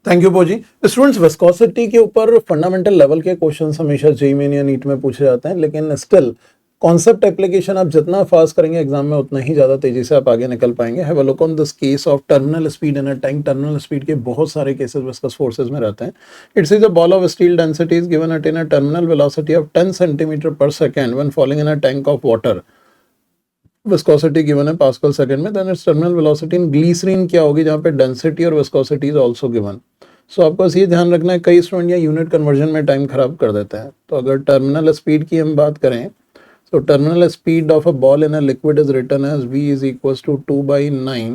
Thank you पोजी। Students, viscosity के ऊपर फंडामेंटल लेवल के क्वेश्चंस हमेशा जेईई मेन या नीट में पूछे जाते हैं, लेकिन स्टिल कॉन्सेप्ट एप्लीकेशन आप जितना फास्ट करेंगे एग्जाम में उतना ही ज़्यादा तेजी से आप आगे निकल पाएंगे। Have a look on this case of terminal speed in a tank. Terminal speed के बहुत सारे केसेस विस्कस फोर्सेज में रहते हैं। It's is a ball of steel density is given at in a terminal velocity of 10 centimetre per second when falling in a tank of water. Viscosity given है pascal second में, then its terminal velocity in glycerine क्या होगी, जहाँ पे density और viscosity is also given. सो आपको बस ये ध्यान रखना है, कई स्टूडेंट या यूनिट कन्वर्जन में टाइम खराब कर देते हैं। तो अगर टर्मिनल स्पीड की हम बात करें, so terminal speed of a ball in a liquid is written as v is equals to 2 by 9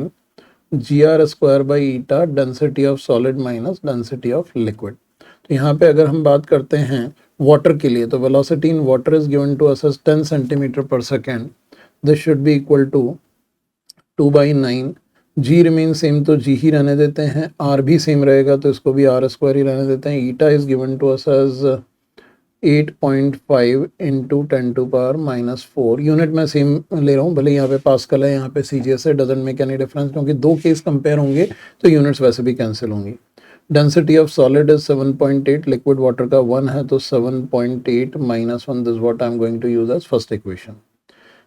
gr square by eta density of solid minus density of liquid। तो यहाँ पे अगर हम बात करते हैं वाटर के लिए, तो velocity in water is given to us as 10 centimeter per second। this should be equal to 2 by 9। g remain same तो g ही रहने देते हैं, r भी सेम रहेगा तो इसको भी r स्क्वायर ही रहने देते हैं। eta is given to us as 8.5 into 10 to power minus 4। Unit में सेम ले रहा हूँ, भले यहाँ पे पास्कल है यहाँ पे सीजीएस है, डजंट मेक एनी डिफरेंस, क्योंकि दो केस कंपेयर होंगे तो यूनिट्स वैसे भी कैंसिल होंगी। Density of solid is 7.8, liquid water का 1 है तो 7.8 minus 1, this what I am going to use as first equation.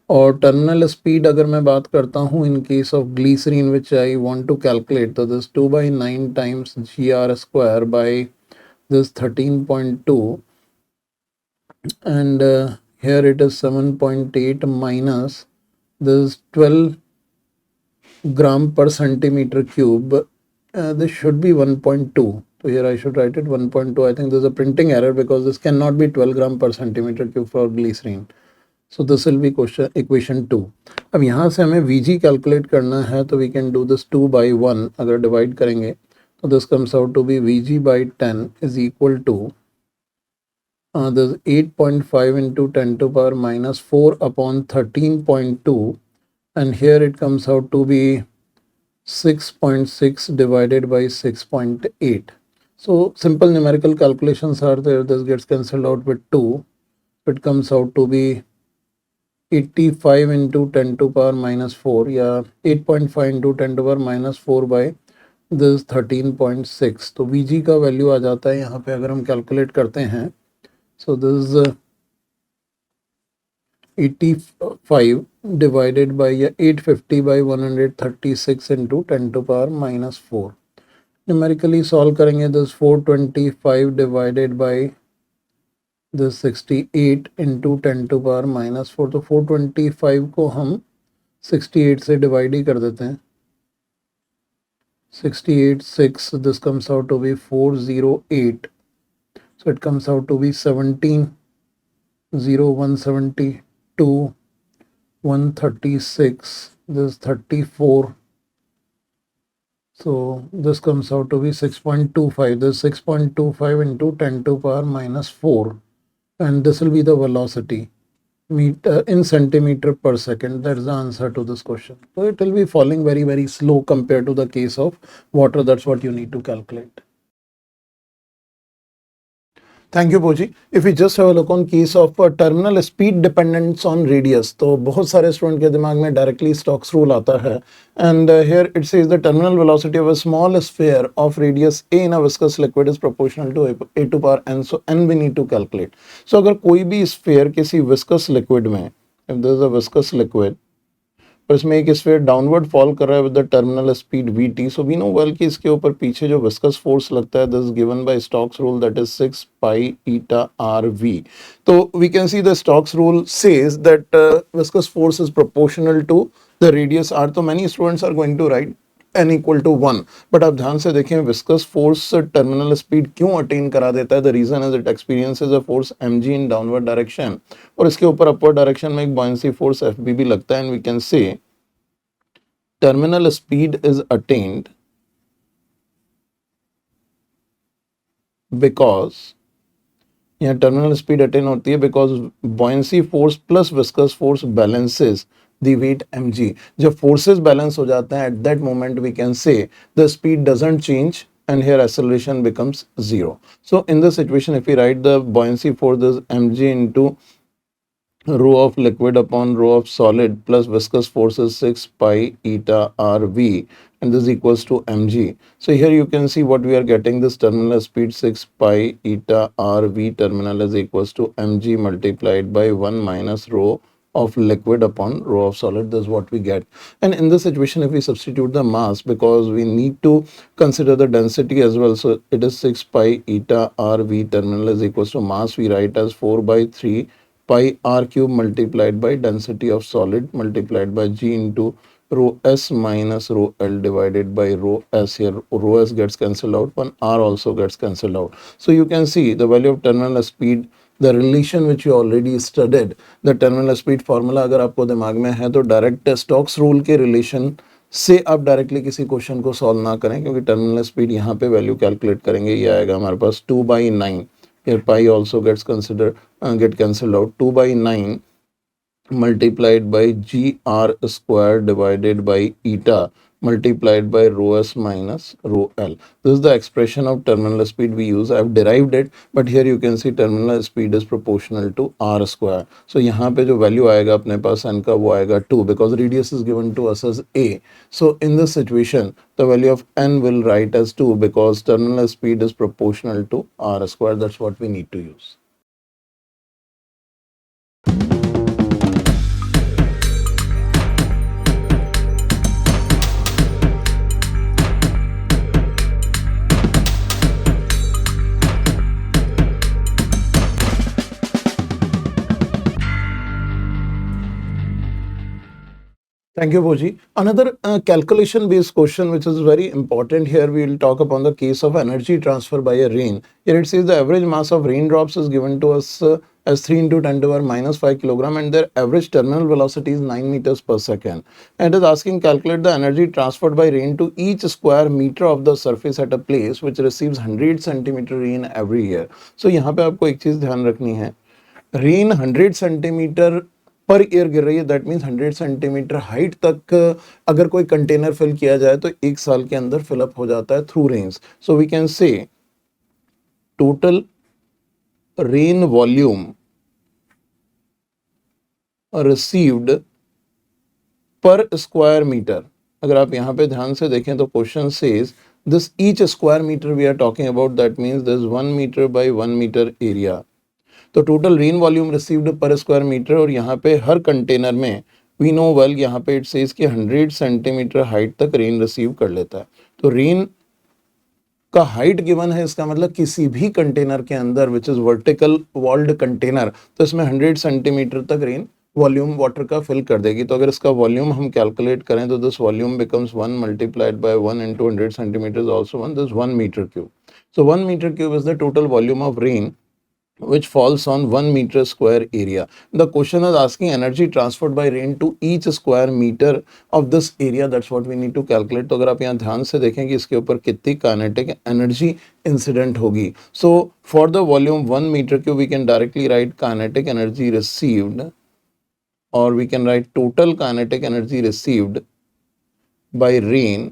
और टर्मिनल स्पीड अगर मैं बात करता हूँ in case of glycerine which I want to calculate, तो this 2 by 9 times gr square by this 13.2 and here it is 7.8 minus this 12 gram per centimeter cube। this should be 1.2, so here I should write it 1.2। I think there's a printing error because this cannot be 12 gram per centimeter cube for glycerine, so this will be question equation 2। अब यहाँ से हमें Vg calculate करना है तो we can do this 2 by 1 अगर divide करेंगे तो this comes out to be Vg by 10 is equal to there's 8.5 into 10 to power minus 4 upon 13.2, and here it comes out to be 6.6 divided by 6.8। so simple numerical calculations are there, this gets cancelled out with 2, it comes out to be 85 into 10 to power minus 4 या 8.5 into 10 to power minus 4 by this 13.6। तो Vg का value आ जाता है यहाँ पे अगर हम calculate करते हैं, so this is 85 divided by 850 by 136 into 10 to power minus 4। numerically solve करेंगे this 425 divided by this 68 into 10 to power minus 4। तो 425 को हम 68 से डिवाइड ही कर देते हैं, 68 6, this comes out to be 408, so it comes out to be 17 0 172 136, this 34, so this comes out to be 6.25, this 6.25 into 10 to power minus 4, and this will be the velocity meter in centimeter per second। that's the answer to this question। so it will be falling very very slow compared to the case of water, that's what you need to calculate। Thank you पोजी। If you just have a look on case of terminal speed dependence on radius, तो बहुत सारे student के दिमाग में directly Stokes rule आता है, and here it says the terminal velocity of a small sphere of radius a in a viscous liquid is proportional to a to power n, so n we need to calculate. So अगर कोई भी sphere किसी viscous liquid में, if there is a viscous liquid और इसमें एक sphere downward fall कर रहा है with the terminal speed vt, so we know well कि इसके ऊपर पीछे जो विस्कस फोर्स लगता है this given by Stokes rule, that is 6 pi eta rv। तो we can see the Stokes rule says that viscous force is proportional to the radius r। तो many students are going to write n equal to 1, but आप ध्यान से देखें viscous force terminal speed क्यों attain करा देता है, the reason is it experiences a force mg in downward direction, और इसके ऊपर अपवर्ड डायरेक्शन में एक buoyancy फोर्स fb भी लगता है, and we can say terminal speed is attained because यहाँ टर्मिनल स्पीड अटेन होती है because buoyancy force plus viscous force balances the weight mg। जब फोर्सेस बैलेंस हो जाते हैं at that moment we can say the speed doesn't change and here acceleration becomes 0। so in this situation if we write the buoyancy force this mg into rho of liquid upon rho of solid plus viscous force is 6 pi eta rv, and this equals to mg. So here you can see what we are getting, this terminal speed 6 pi eta rv terminal is equals to mg multiplied by 1 minus rho of liquid upon rho of solid. This is what we get. And in this situation, if we substitute the mass, because we need to consider the density as well, so it is 6 pi eta rv terminal is equals to mass we write as 4 by 3 pi r cube multiplied by density of solid multiplied by g into rho s minus rho l divided by rho s. Here rho s gets cancelled out, one r also gets cancelled out. So you can see the value of terminal speed, the relation which you already studied, the terminal speed formula अगर आपको दिमाग में है तो direct Stokes rule के relation से आप directly किसी क्वेश्चन को सॉल्व ना करें, क्योंकि टर्मिनल स्पीड यहाँ पे वैल्यू कैलकुलेट करेंगे, ये आएगा हमारे पास 2/9. Here pi also gets get cancelled out. 2/9 multiplied by gr square divided by eta multiplied by rho s minus rho l. This is the expression of terminal speed we use. I have derived it, but here you can see terminal speed is proportional to r square. So यहाँ पे जो value आएगा अपने पास n का वो आएगा 2, because radius is given to us as a. So in this situation, the value of n will write as 2 because terminal speed is proportional to r square. That's what we need to use. Thank you, Boji. Another calculation-based question which is very important here, we will talk upon the case of energy transfer by a rain. Here it says the average mass of raindrops is given to us as 3 into 10 to the power minus 5 kilogram, and their average terminal velocity is 9 meters per second. And it is asking calculate the energy transferred by rain to each square meter of the surface at a place which receives 100 centimeter rain every year. So यहाँ पे आपको एक चीज ध्यान रखनी है, rain 100 centimetre per year गिर रही है, दैट मीन्स 100 सेंटीमीटर हाइट तक अगर कोई कंटेनर फिल किया जाए तो एक साल के अंदर फिलअप हो जाता है through rains. So we can say total rain volume received per square metre. अगर आप यहाँ पे ध्यान से देखें तो question says this each square metre we are talking about, that means this 1 metre by 1 metre area. तो total rain volume received per square metre, और यहाँ पे हर कंटेनर में वी नो वेल यहाँ पे इट सेज कि 100 सेंटीमीटर हाइट तक रेन रिसीव कर लेता है. तो रेन का हाइट गिवन है, इसका मतलब किसी भी कंटेनर के अंदर which is vertical walled container, तो इसमें 100 सेंटीमीटर तक रेन वॉल्यूम वाटर का फिल कर देगी. तो अगर इसका वॉल्यूम हम कैलकुलेट करें तो this volume becomes 1 multiplied by 1 into 100 centimetre is also 1, this 1 metre cube. So 1 metre cube is the total volume of rain which falls on 1 meter square area. The question is asking energy transferred by rain to each square meter of this area. That's what we need to calculate. तो अगर आप यहाँ ध्यान से देखें कि इसके ऊपर कितनी kinetic energy incident होगी. So for the volume 1 meter cube we can directly write kinetic energy received, or we can write total kinetic energy received by rain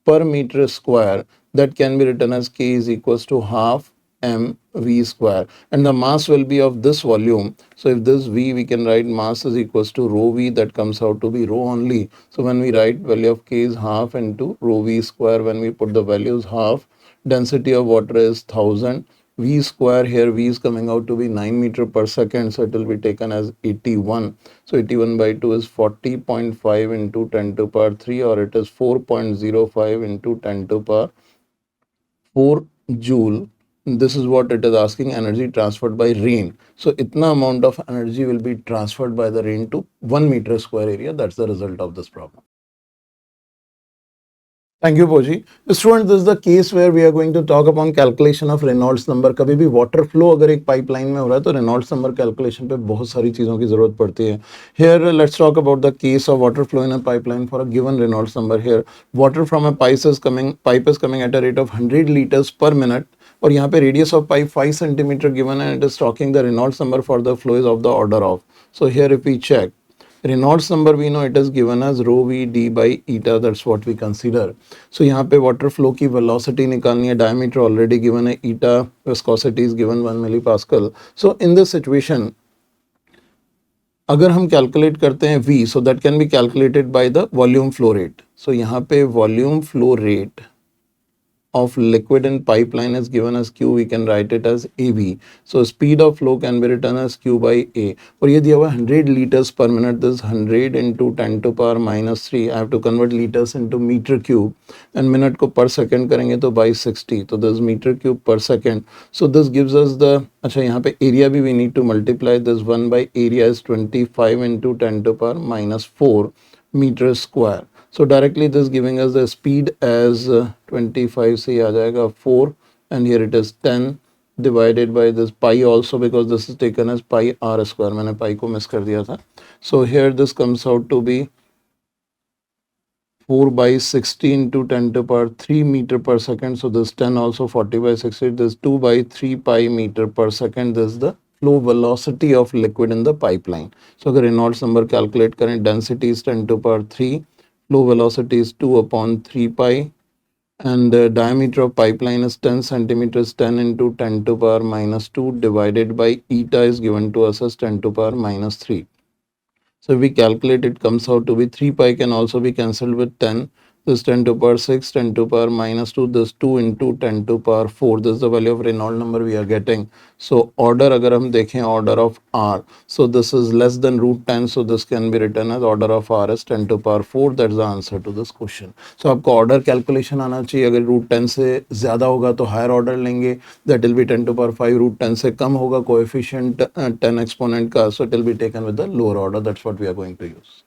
per meter square. That can be written as K is equals to half mv square, and the mass will be of this volume. So if this v, we can write mass is equals to rho v, that comes out to be rho only. So when we write value of K is half into rho v square, when we put the values half, density of water is 1000, v square, here v is coming out to be 9 meter per second, so it will be taken as 81. So 81 by 2 is 40.5 into 10 to power 3, or it is 4.05 into 10 to power 4 joule. This is what it is asking, energy transferred by rain. So itna amount of energy will be transferred by the rain to 1 meter square area. That's the result of this problem. Thank you, Poji. Students, this is the case where we are going to talk upon calculation of Reynolds number. कभी भी water flow अगर एक pipeline में हो रहा है तो Reynolds number calculation पे बहुत सारी चीज़ों की ज़रूरत पड़ती है. Here, let's talk about the case of water flow in a pipeline for a given Reynolds number. Here, water from a pipe is coming at a rate of 100 liters per minute. और यहाँ पे radius of pipe 5 centimeter given, and it is talking the Reynolds number for the flow is of the order of. So here if we check, Reynolds number we know it is given as rho v d by eta, that's what we consider. So यहाँ पे water flow की velocity निकालनी है, diameter already given है, eta viscosity is given 1 millipascal. So in this situation अगर हम calculate करते हैं V, so that can be calculated by the volume flow rate. So यहाँ पे volume flow rate of liquid in pipeline is given as Q, we can write it as AV. So speed of flow can be written as Q by A. और ये दिया हुआ 100 liters per minute, this 100 into 10 to power minus 3. I have to convert liters into meter cube and minute को per second करेंगे तो by 60. तो this meter cube per second. So this gives us the, अच्छा यहाँ पे area भी we need to multiply this 1 by area is 25 into 10 to power minus 4 meter square. So directly this giving us the speed as 25 से आ जाएगा 4 and here it is 10 divided by this pi also because this is taken as pi r square. मैंने pi को miss कर दिया था. So here this comes out to be 4 by 16 to 10 to power 3 meter per second. So this 10 also 40 by 60. This 2 by 3 pi meter per second. This is the flow velocity of liquid in the pipeline. So अगर Reynolds number calculate करें, density is 10 to power 3. Flow velocity is 2 upon 3 pi and the diameter of pipeline is 10 centimeters, 10 into 10 to power minus 2 divided by eta is given to us as 10 to power minus 3. So if we calculate, it comes out to be 3 pi can also be cancelled with 10. This 10 to power 6, 10 to power minus 2, this 2 into 10 to power 4. This is the value of Reynolds number we are getting. So order अगर हम देखें order of R. So this is less than root 10. So this can be written as order of R is 10 to power 4. That's the answer to this question. So आपको order calculation आना चाहिए. अगर root 10 से ज़्यादा होगा तो higher order लेंगे. That will be 10 to power 5. Root 10 से कम होगा coefficient 10 exponent का. So it will be taken with the lower order. That's what we are going to use.